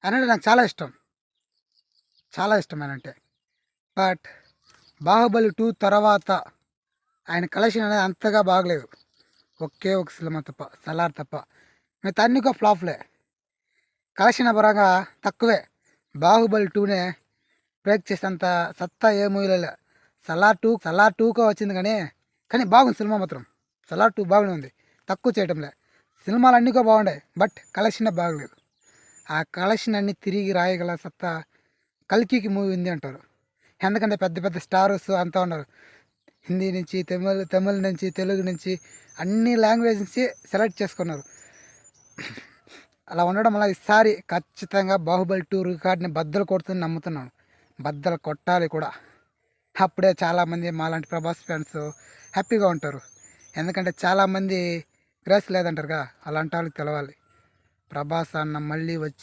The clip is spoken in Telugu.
అనంటే నాకు చాలా ఇష్టం. చాలా ఇష్టం ఆయనంటే. బట్ 'బాహుబలి 2' తర్వాత ఆయన కలెక్షన్ అనేది అంతగా బాగలేదు. ఒకే ఒక సినిమా తప్ప 'సలార్' తప్ప. మిగతా అన్నీ కూడా ఫ్లాప్‌లే. కలెక్షన్ పరంగా తక్కువే. 'బాహుబలి 2'నే బ్రేక్ చేసేంత సత్తా ఏ మూవీలో లే. 'సలార్ 2' వచ్చింది కానీ బాగుంది సినిమా మాత్రం. 'సలార్ 2' బాగానే ఉంది. తక్కువ చేయటంలే. సినిమాలు అన్నీ కూడా బాగున్నాయి. బట్ కలెక్షనే బాగలేదు. ఆ కలెక్షన్ అన్నీ తిరిగి రాయగల సత్తా 'కల్కికి' మూవీ ఉంది అంటారు. ఎందుకంటే పెద్ద పెద్ద స్టార్స్ అంతా ఉన్నారు. హిందీ నుంచి తమిళ్ నుంచి తెలుగు నుంచి అన్ని లాంగ్వేజ్ నుంచి సెలెక్ట్ చేసుకున్నారు. అలా ఉండడం వల్ల ఈసారి ఖచ్చితంగా 'బాహుబలి 2' రికార్డ్ని బద్దలు కొడుతుందని నమ్ముతున్నాను. బద్దలు కొట్టాలి కూడా. అప్పుడే చాలామంది మాలాంటి ప్రభాస్ ఫ్యాన్స్ హ్యాపీగా ఉంటారు. ఎందుకంటే చాలామంది గ్రేస్ లేదంటారుగా, అలాంటి వాళ్ళకి తెలవాలి ప్రభాస్ అన్న మళ్ళీ వచ్చి